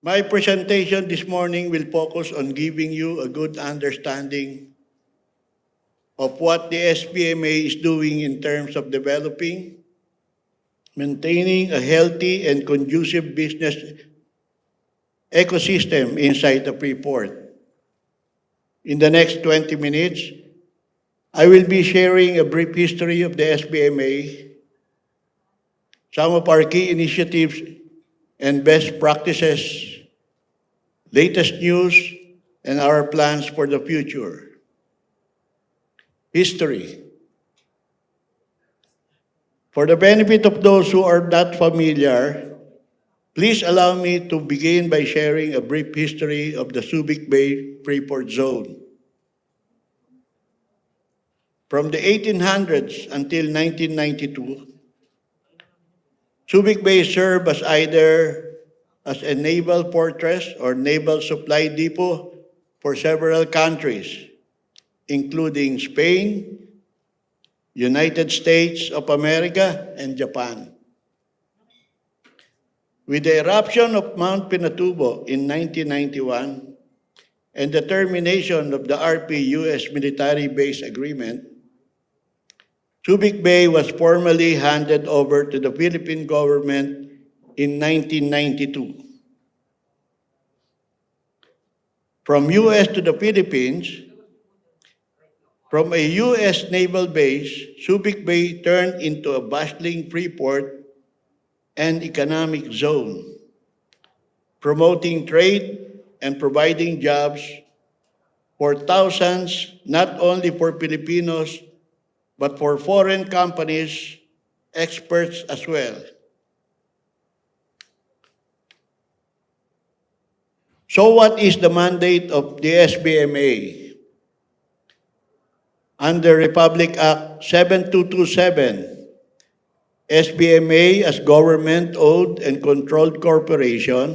My presentation this morning will focus on giving you a good understanding of what the SBMA is doing in terms of developing, maintaining a healthy and conducive business ecosystem inside the Freeport. In the next 20 minutes, I will be sharing a brief history of the SBMA, some of our key initiatives and best practices, latest news, and our plans for the future. History. For the benefit of those who are not familiar, please allow me to begin by sharing a brief history of the Subic Bay Freeport Zone. From the 1800s until 1992, Subic Bay served as either as a naval fortress or naval supply depot for several countries, including Spain, United States of America, and Japan. With the eruption of Mount Pinatubo in 1991 and the termination of the RP-US military base agreement, Subic Bay was formally handed over to the Philippine government in 1992. From US to the Philippines, from a US naval base, Subic Bay turned into a bustling free port and economic zone, promoting trade and providing jobs for thousands, not only for Filipinos, but for foreign companies, experts as well. So what is the mandate of the SBMA? Under Republic Act 7227, SBMA as government-owned and controlled corporation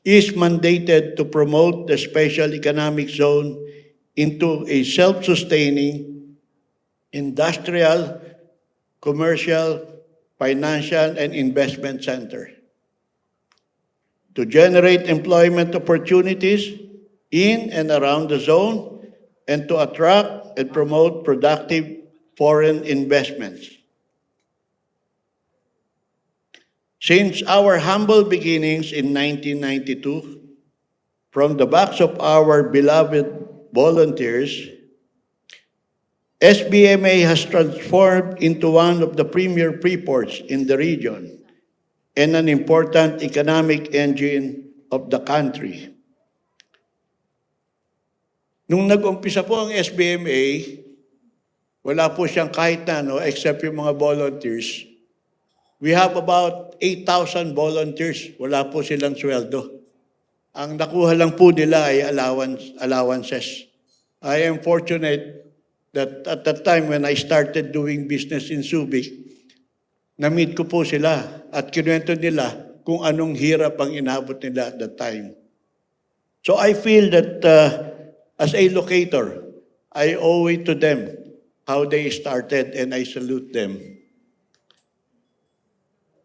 is mandated to promote the special economic zone into a self-sustaining industrial, commercial, financial, and investment center to generate employment opportunities in and around the zone and to attract and promote productive foreign investments. Since our humble beginnings in 1992, from the backs of our beloved volunteers, SBMA has transformed into one of the premier freeports in the region and an important economic engine of the country. Nung nag-umpisa po ang SBMA, wala po siyang kahit na, except yung mga volunteers. We have about 8,000 volunteers. Wala po silang sweldo. Ang nakuha lang po nila ay allowances. I am fortunate that at that time when I started doing business in Subic, na-meet ko po sila at kinuwento nila kung anong hirap ang inabot nila at that time. So I feel that as a locator, I owe it to them how they started and I salute them.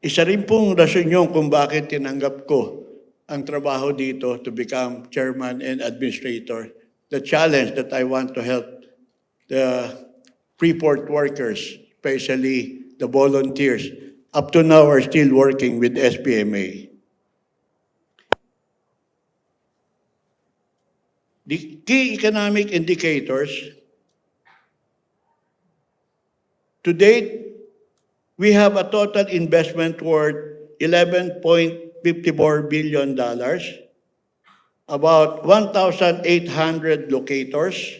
Isa rin pong rason yun kung bakit tinanggap ko ang trabaho dito to become chairman and administrator. The challenge that I want to help the Freeport workers, especially the volunteers, up to now are still working with SBMA. The key economic indicators, to date, we have a total investment worth $11.54 billion, about 1,800 locators,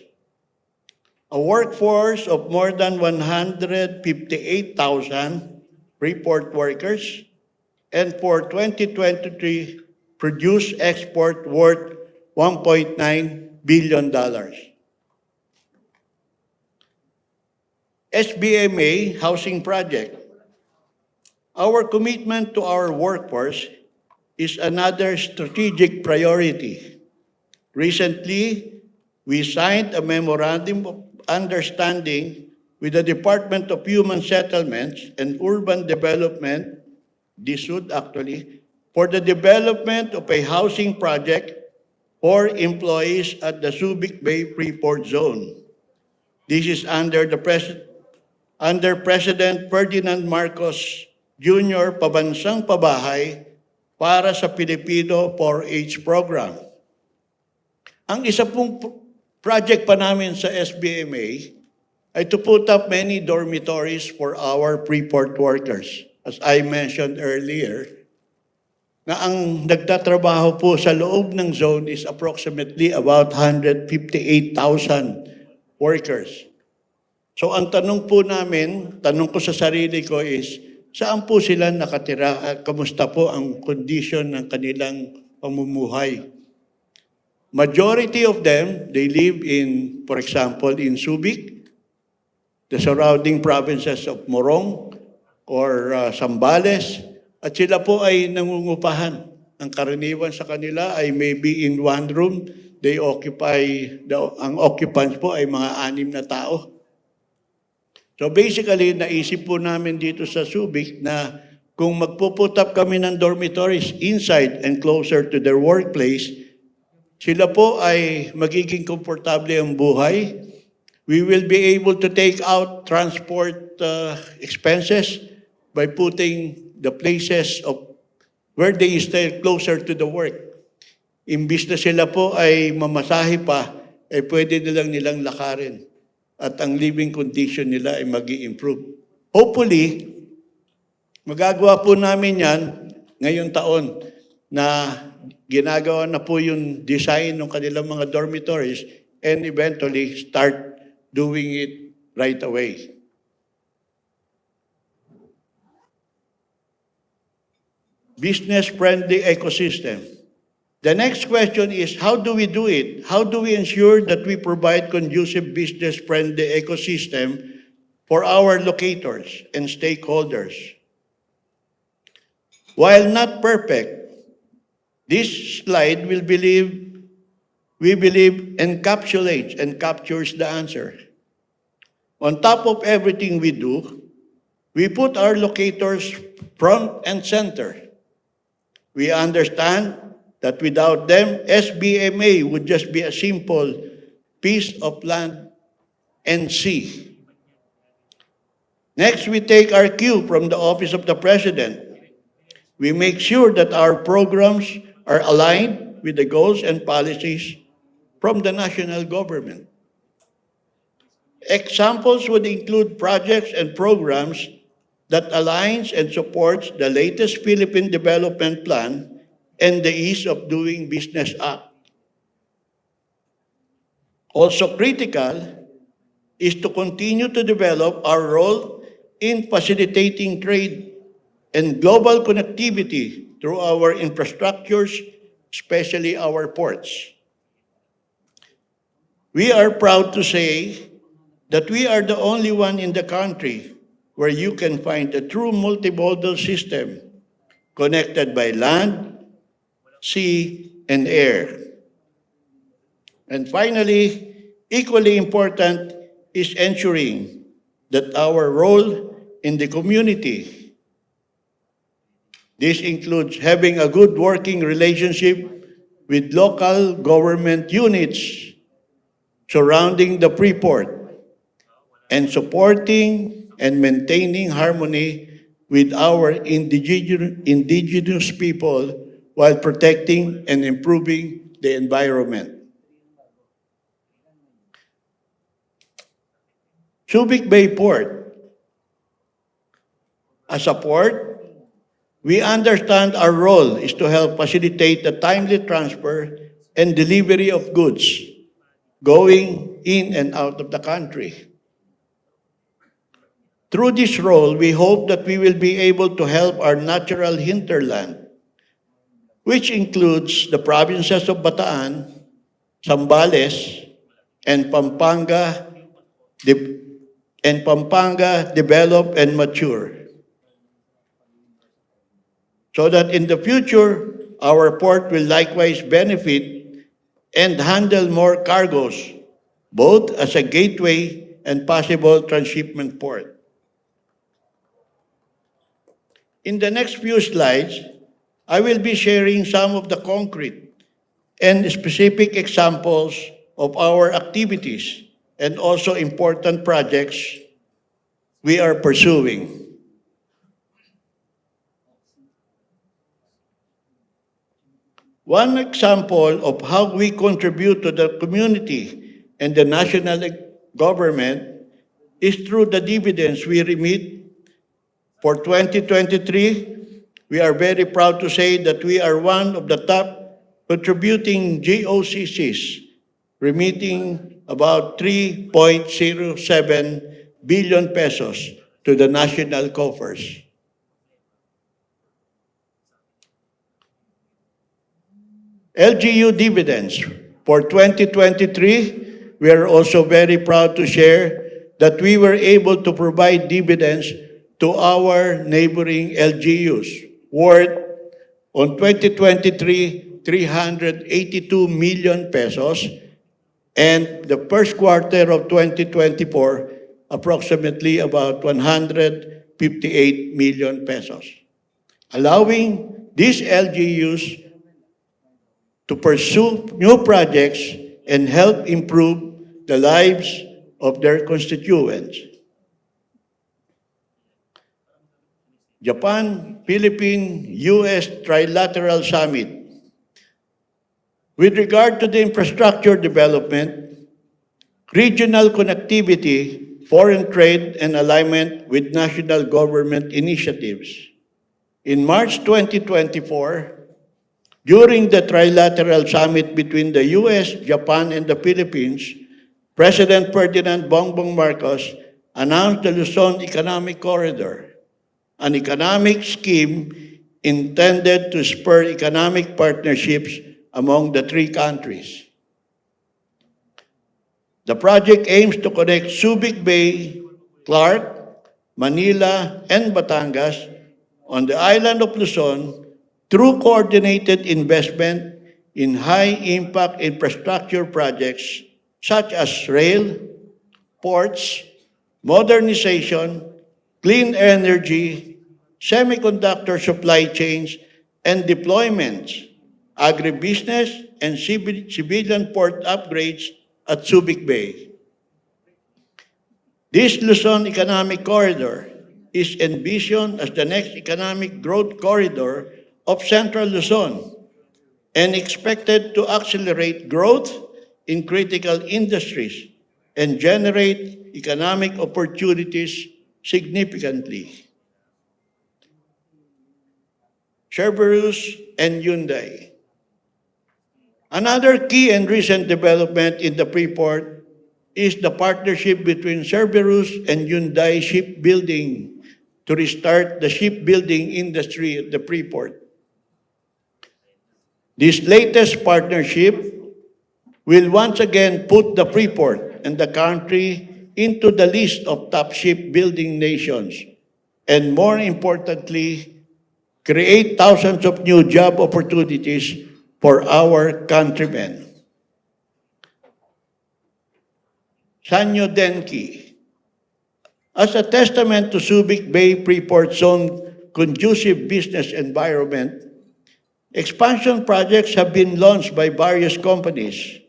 a workforce of more than 158,000 Freeport workers, and for 2023, produce export worth $1.9 billion. SBMA Housing Project. Our commitment to our workforce is another strategic priority. Recently, we signed a memorandum of understanding with the Department of Human Settlements and Urban Development, DSUD actually, for the development of a housing project for employees at the Subic Bay Freeport Zone. This is under President Ferdinand Marcos Jr. Pabansang Pabahay para sa Filipino 4-H program. Ang isa pong project pa namin sa SBMA ay to put up many dormitories for our Freeport workers. As I mentioned earlier, na ang nagtatrabaho po sa loob ng zone is approximately about 158,000 workers. So ang tanong po namin, tanong ko sa sarili ko is, saan po sila nakatira at kamusta po ang condition ng kanilang pamumuhay? Majority of them, they live in, for example, in Subic, the surrounding provinces of Morong or Zambales, at sila po ay nangungupahan. Ang karaniwan sa kanila ay maybe in one room, they occupy, ang occupants po ay mga 6 na tao. So basically, naisip po namin dito sa Subic na kung magpuput up kami ng dormitories inside and closer to their workplace, sila po ay magiging komportable ang buhay. We will be able to take out transport expenses by putting the places of where they stay closer to the work. Imbis na sila po ay mamasahe pa, ay pwede nilang lakarin. At ang living condition nila ay mag-i-improve. Hopefully, magagawa po namin yan ngayong taon na ginagawa na po yung design ng kanilang mga dormitories and eventually start doing it right away. Business-friendly ecosystem. The next question is, how do we do it? How do we ensure that we provide conducive business-friendly ecosystem for our locators and stakeholders? While not perfect, this slide we believe encapsulates and captures the answer. On top of everything we do, we put our locators front and center. We understand that without them, SBMA would just be a simple piece of land and sea. Next, we take our cue from the Office of the President. We make sure that our programs are aligned with the goals and policies from the national government. Examples would include projects and programs that aligns and supports the latest Philippine Development Plan and the Ease of Doing Business Act. Also critical is to continue to develop our role in facilitating trade and global connectivity through our infrastructures, especially our ports. We are proud to say that we are the only one in the country where you can find a true multimodal system connected by land, sea, and air. And finally, equally important is ensuring that our role in the community. This includes having a good working relationship with local government units surrounding the Freeport and supporting and maintaining harmony with our indigenous people while protecting and improving the environment. Subic Bay Port. As a port, we understand our role is to help facilitate the timely transfer and delivery of goods going in and out of the country. Through this role, we hope that we will be able to help our natural hinterland, which includes the provinces of Bataan, Zambales, and Pampanga develop and mature, so that in the future, our port will likewise benefit and handle more cargoes, both as a gateway and possible transshipment port. In the next few slides, I will be sharing some of the concrete and specific examples of our activities and also important projects we are pursuing. One example of how we contribute to the community and the national government is through the dividends we remit. For 2023, we are very proud to say that we are one of the top contributing GOCCs, remitting about 3.07 billion pesos to the national coffers. LGU dividends. For 2023, we are also very proud to share that we were able to provide dividends to our neighboring LGUs worth on 2023, 382 million pesos, and the first quarter of 2024, approximately about 158 million pesos, allowing these LGUs to pursue new projects and help improve the lives of their constituents. Japan, Philippine, U.S. Trilateral Summit. With regard to the infrastructure development, regional connectivity, foreign trade, and alignment with national government initiatives. In March 2024, during the Trilateral Summit between the U.S., Japan, and the Philippines, President Ferdinand Bongbong Marcos announced the Luzon Economic Corridor, an economic scheme intended to spur economic partnerships among the three countries. The project aims to connect Subic Bay, Clark, Manila, and Batangas on the island of Luzon through coordinated investment in high-impact infrastructure projects such as rail, ports, modernization, clean energy, semiconductor supply chains, and deployments, agribusiness, and civilian port upgrades at Subic Bay. This Luzon Economic Corridor is envisioned as the next economic growth corridor of Central Luzon and expected to accelerate growth in critical industries and generate economic opportunities significantly. Cerberus and Hyundai. Another key and recent development in the Freeport is the partnership between Cerberus and Hyundai Shipbuilding to restart the shipbuilding industry at the Freeport. This latest partnership will once again put the Freeport and the country into the list of top shipbuilding nations, and more importantly, create thousands of new job opportunities for our countrymen. Sanyo Denki. As a testament to Subic Bay Freeport Zone conducive business environment, expansion projects have been launched by various companies.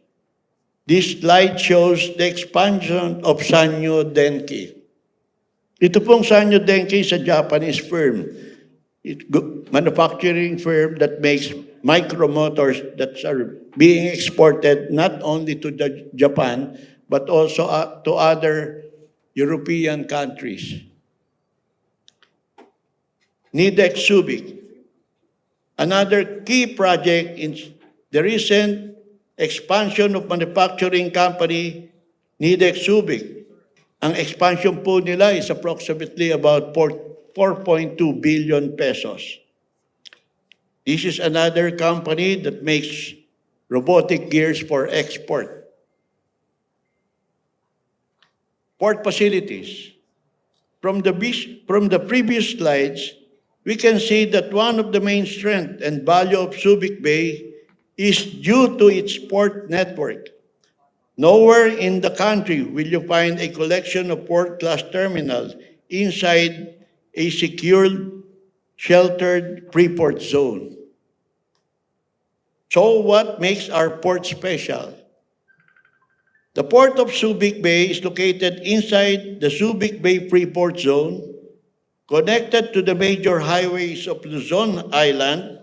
This slide shows the expansion of Sanyo Denki. Ito pong Sanyo Denki is a Japanese firm. It's manufacturing firm that makes micromotors that are being exported not only to Japan, but also to other European countries. Nidex Subic. Another key project in the recent expansion of manufacturing company, Nidex Subic. Ang expansion po nila is approximately about 4.2 billion pesos. This is another company that makes robotic gears for export. Port facilities. From the previous slides, we can see that one of the main strengths and value of Subic Bay is due to its port network. Nowhere in the country will you find a collection of port-class terminals inside a secured, sheltered Freeport zone. So what makes our port special? The Port of Subic Bay is located inside the Subic Bay Freeport Zone, connected to the major highways of Luzon Island,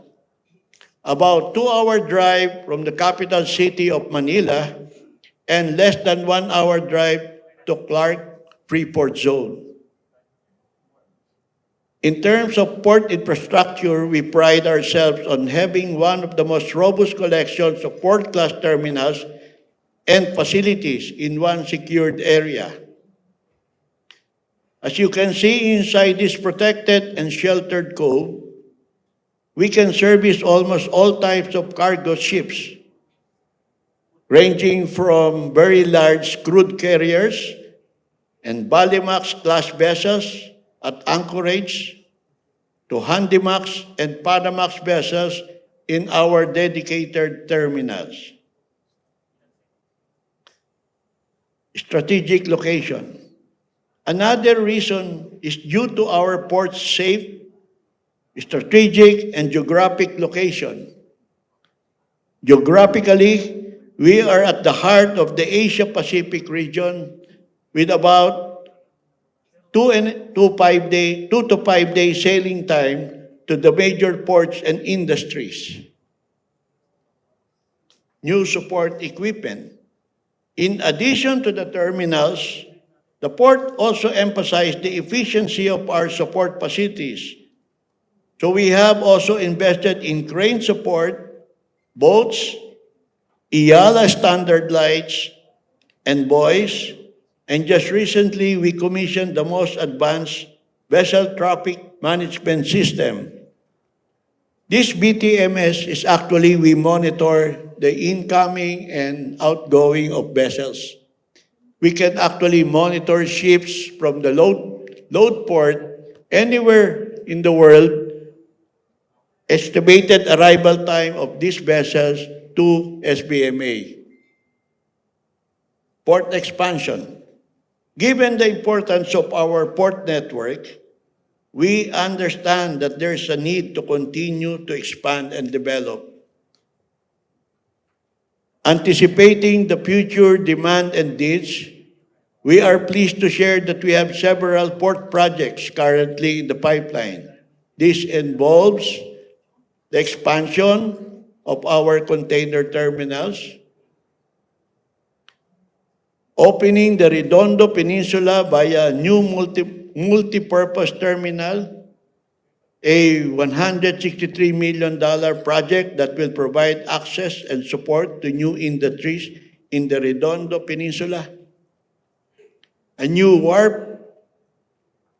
about 2-hour drive from the capital city of Manila, and less than 1-hour drive to Clark Freeport Zone. In terms of port infrastructure, we pride ourselves on having one of the most robust collections of port-class terminals and facilities in one secured area. As you can see inside this protected and sheltered cove, we can service almost all types of cargo ships, ranging from very large crude carriers and Balimax-class vessels at anchorage to Handymax and Panamax vessels in our dedicated terminals. Strategic location. Another reason is due to our port's safe, strategic, and geographic location. Geographically, we are at the heart of the Asia-Pacific region with about 2 to 5 day sailing time to the major ports and industries. New support equipment. In addition to the terminals, the port also emphasized the efficiency of our support facilities. So we have also invested in crane support, boats, IALA standard lights, and buoys, and just recently we commissioned the most advanced vessel traffic management system. This BTMS is actually we monitor the incoming and outgoing of vessels. We can actually monitor ships from the load port anywhere in the world, estimated arrival time of these vessels to SBMA. Port expansion. Given the importance of our port network, we understand that there's a need to continue to expand and develop. Anticipating the future demand and needs, we are pleased to share that we have several port projects currently in the pipeline. This involves the expansion of our container terminals, opening the Redondo Peninsula via a new multi-purpose terminal, a $163 million project that will provide access and support to new industries in the Redondo Peninsula, a new wharf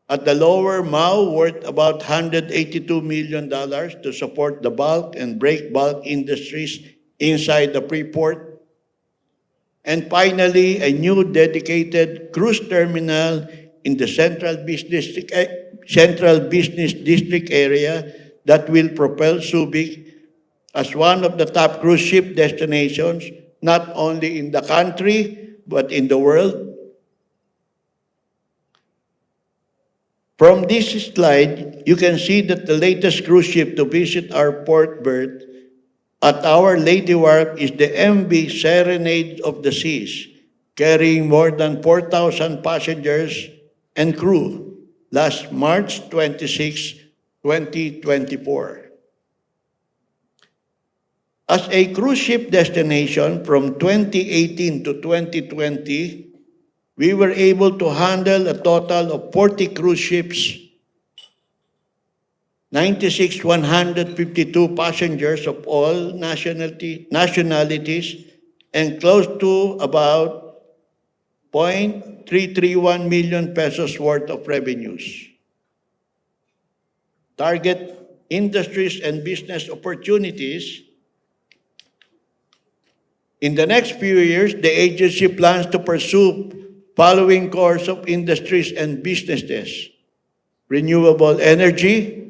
at the Lower Mau worth about $182 million to support the bulk and break bulk industries inside the Freeport. And finally, a new dedicated cruise terminal in the Central Business District area that will propel Subic as one of the top cruise ship destinations, not only in the country, but in the world. From this slide, you can see that the latest cruise ship to visit our port berth at Our Lady Wharf is the MV Serenade of the Seas, carrying more than 4,000 passengers and crew last March 26, 2024. As a cruise ship destination from 2018 to 2020, we were able to handle a total of 40 cruise ships, 96,152 passengers of all nationalities, and close to about 0.331 million pesos worth of revenues. Target industries and business opportunities. In the next few years, the agency plans to pursue following course of industries and businesses: renewable energy,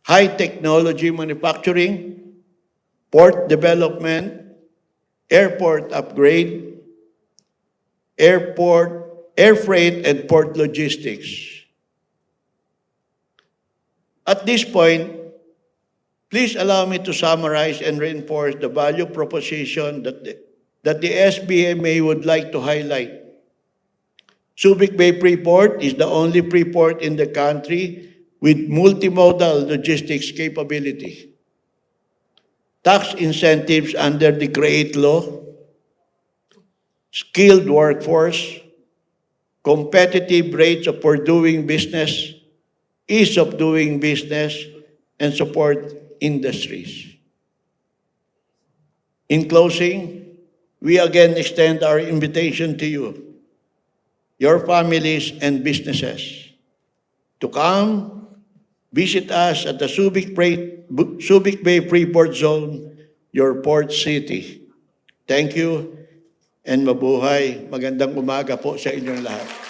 high technology manufacturing, port development, airport upgrade, air freight, and port logistics. At this point, Please allow me to summarize and reinforce the value proposition that the SBMA would like to highlight. Subic Bay Freeport is the only freeport in the country with multimodal logistics capability. Tax incentives under the CREATE law, skilled workforce, competitive rates for doing business, ease of doing business, and support industries. In closing, we again extend our invitation to you, your families and businesses, to come visit us at the Subic Bay Freeport Zone, your port city. Thank you and mabuhay. Magandang umaga po sa inyong lahat.